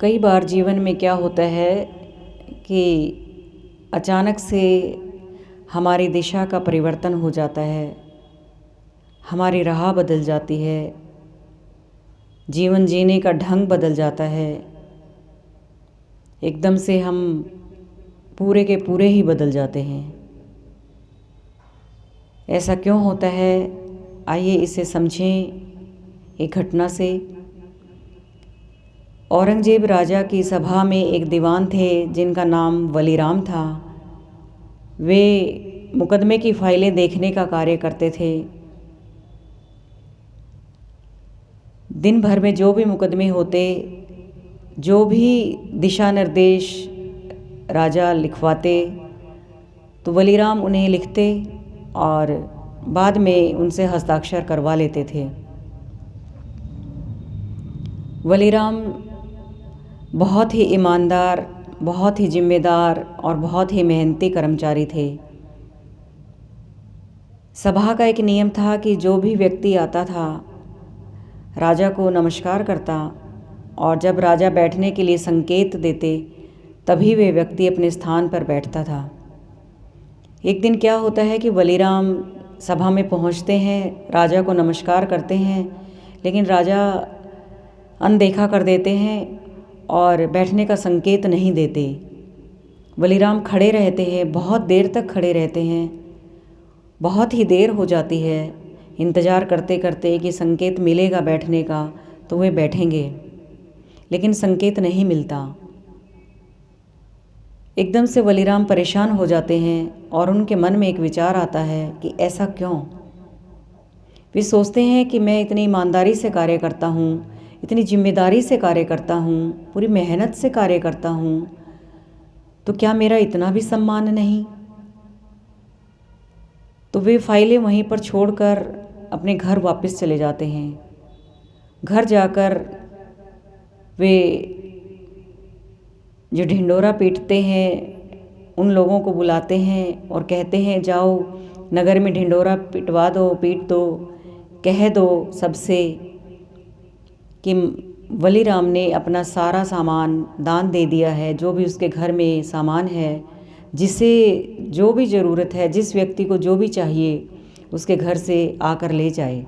कई बार जीवन में क्या होता है कि अचानक से हमारी दिशा का परिवर्तन हो जाता है, हमारी राह बदल जाती है, जीवन जीने का ढंग बदल जाता है। एकदम से हम पूरे के पूरे ही बदल जाते हैं। ऐसा क्यों होता है? आइए इसे समझें एक घटना से। औरंगजेब राजा की सभा में एक दीवान थे जिनका नाम वलीराम था। वे मुकदमे की फाइलें देखने का कार्य करते थे। दिन भर में जो भी मुकदमे होते, जो भी दिशा निर्देश राजा लिखवाते, तो वलीराम उन्हें लिखते और बाद में उनसे हस्ताक्षर करवा लेते थे। वलीराम बहुत ही ईमानदार, बहुत ही जिम्मेदार और बहुत ही मेहनती कर्मचारी थे। सभा का एक नियम था कि जो भी व्यक्ति आता था राजा को नमस्कार करता, और जब राजा बैठने के लिए संकेत देते तभी वे व्यक्ति अपने स्थान पर बैठता था। एक दिन क्या होता है कि वलीराम सभा में पहुंचते हैं, राजा को नमस्कार करते हैं, लेकिन राजा अनदेखा कर देते हैं और बैठने का संकेत नहीं देते। वलीराम खड़े रहते हैं, बहुत देर तक खड़े रहते हैं। बहुत ही देर हो जाती है इंतज़ार करते करते कि संकेत मिलेगा बैठने का तो वे बैठेंगे, लेकिन संकेत नहीं मिलता। एकदम से वलीराम परेशान हो जाते हैं और उनके मन में एक विचार आता है कि ऐसा क्यों। वे सोचते हैं कि मैं इतनी ईमानदारी से कार्य करता हूँ, इतनी जिम्मेदारी से कार्य करता हूँ, पूरी मेहनत से कार्य करता हूँ, तो क्या मेरा इतना भी सम्मान नहीं। तो वे फाइलें वहीं पर छोड़कर अपने घर वापस चले जाते हैं। घर जाकर वे जो ढिंढोरा पीटते हैं उन लोगों को बुलाते हैं और कहते हैं जाओ नगर में ढिंढोरा पिटवा दो, पीट दो, कह दो सबसे कि वलीराम ने अपना सारा सामान दान दे दिया है। जो भी उसके घर में सामान है, जिसे जो भी ज़रूरत है, जिस व्यक्ति को जो भी चाहिए उसके घर से आकर ले जाए।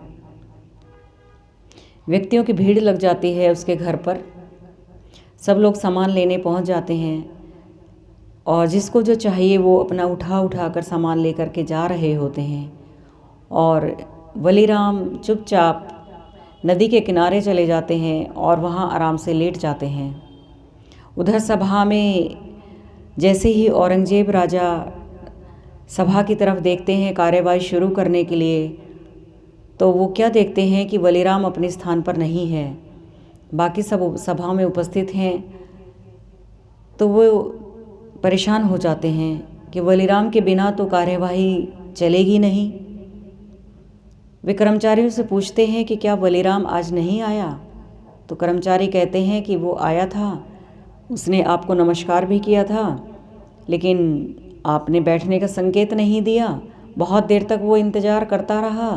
व्यक्तियों की भीड़ लग जाती है उसके घर पर। सब लोग सामान लेने पहुंच जाते हैं और जिसको जो चाहिए वो अपना उठा कर सामान लेकर के जा रहे होते हैं, और वलीराम चुपचाप नदी के किनारे चले जाते हैं और वहाँ आराम से लेट जाते हैं। उधर सभा में जैसे ही औरंगजेब राजा सभा की तरफ देखते हैं कार्यवाही शुरू करने के लिए, तो वो क्या देखते हैं कि वलीराम अपने स्थान पर नहीं है। बाकी सब सभा में उपस्थित हैं, तो वो परेशान हो जाते हैं कि वलीराम के बिना तो कार्यवाही चलेगी नहीं। वे कर्मचारियों से पूछते हैं कि क्या वलीराम आज नहीं आया। तो कर्मचारी कहते हैं कि वो आया था, उसने आपको नमस्कार भी किया था, लेकिन आपने बैठने का संकेत नहीं दिया। बहुत देर तक वो इंतज़ार करता रहा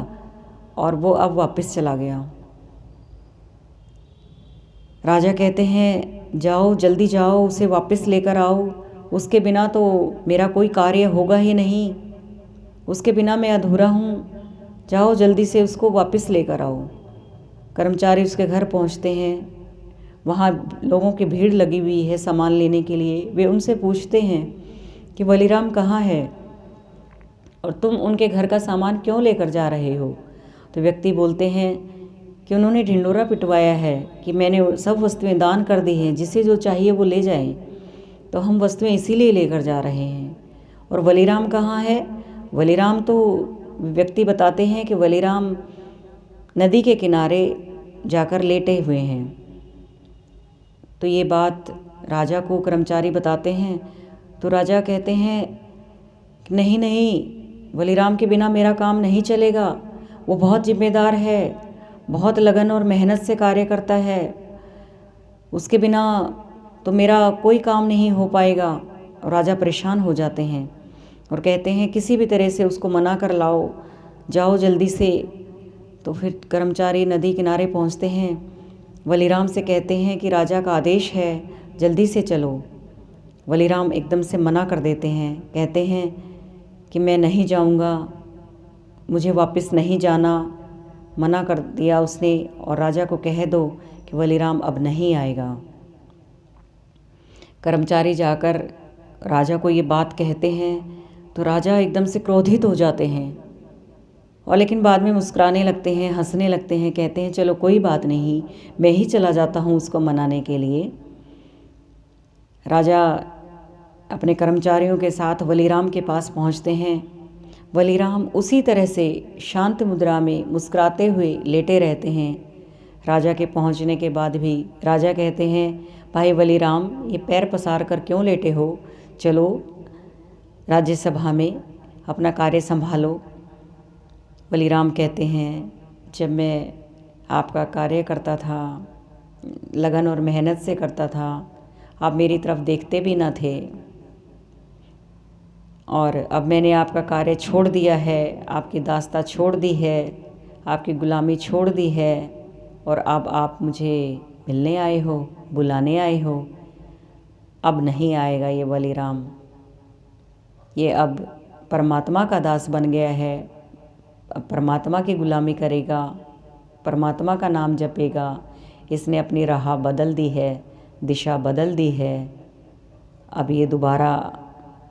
और वो अब वापस चला गया। राजा कहते हैं जाओ, जल्दी जाओ, उसे वापस लेकर आओ। उसके बिना तो मेरा कोई कार्य होगा ही नहीं, उसके बिना मैं अधूरा हूँ। जाओ जल्दी से उसको वापस लेकर आओ। कर्मचारी उसके घर पहुँचते हैं। वहाँ लोगों की भीड़ लगी हुई है सामान लेने के लिए। वे उनसे पूछते हैं कि वलीराम कहाँ है और तुम उनके घर का सामान क्यों लेकर जा रहे हो। तो व्यक्ति बोलते हैं कि उन्होंने ढिंढोरा पिटवाया है कि मैंने सब वस्तुएं दान कर दी हैं, जिसे जो चाहिए वो ले जाएं, तो हम वस्तुएं इसीलिए लेकर जा रहे हैं। और वलीराम कहाँ है? वलीराम तो व्यक्ति बताते हैं कि वलीराम नदी के किनारे जाकर लेटे हुए हैं। तो ये बात राजा को कर्मचारी बताते हैं। तो राजा कहते हैं नहीं नहीं, वलीराम के बिना मेरा काम नहीं चलेगा। वो बहुत जिम्मेदार है, बहुत लगन और मेहनत से कार्य करता है, उसके बिना तो मेरा कोई काम नहीं हो पाएगा। और राजा परेशान हो जाते हैं और कहते हैं किसी भी तरह से उसको मना कर लाओ, जाओ जल्दी से। तो फिर कर्मचारी नदी किनारे पहुंचते हैं वलीराम से कहते हैं कि राजा का आदेश है, जल्दी से चलो। वलीराम एकदम से मना कर देते हैं, कहते हैं कि मैं नहीं जाऊंगा, मुझे वापस नहीं जाना। मना कर दिया उसने, और राजा को कह दो कि वलीराम अब नहीं आएगा। कर्मचारी जाकर राजा को ये बात कहते हैं तो राजा एकदम से क्रोधित हो जाते हैं, और लेकिन बाद में मुस्कुराने लगते हैं, हंसने लगते हैं, कहते हैं चलो कोई बात नहीं, मैं ही चला जाता हूँ उसको मनाने के लिए। राजा अपने कर्मचारियों के साथ वलीराम के पास पहुँचते हैं। वलीराम उसी तरह से शांत मुद्रा में मुस्कुराते हुए लेटे रहते हैं। राजा के पहुंचने के बाद भी राजा कहते हैं, भाई वलीराम, ये पैर पसार कर क्यों लेटे हो, चलो राज्यसभा में अपना कार्य संभालो। वलीराम कहते हैं, जब मैं आपका कार्य करता था, लगन और मेहनत से करता था, आप मेरी तरफ देखते भी न थे, और अब मैंने आपका कार्य छोड़ दिया है, आपकी दास्ता छोड़ दी है, आपकी गुलामी छोड़ दी है, और अब आप मुझे मिलने आए हो, बुलाने आए हो। अब नहीं आएगा ये वलीराम, ये अब परमात्मा का दास बन गया है, अब परमात्मा की गुलामी करेगा, परमात्मा का नाम जपेगा। इसने अपनी राह बदल दी है, दिशा बदल दी है। अब ये दोबारा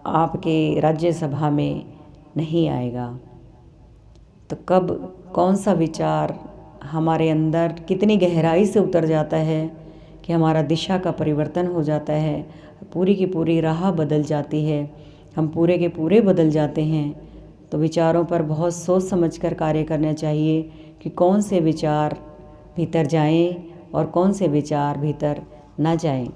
आपके राज्यसभा में नहीं आएगा। तो कब कौन सा विचार हमारे अंदर कितनी गहराई से उतर जाता है कि हमारा दिशा का परिवर्तन हो जाता है, पूरी की पूरी राह बदल जाती है, हम पूरे के पूरे बदल जाते हैं। तो विचारों पर बहुत सोच समझकर कार्य करना चाहिए कि कौन से विचार भीतर जाएं और कौन से विचार भीतर ना जाएं।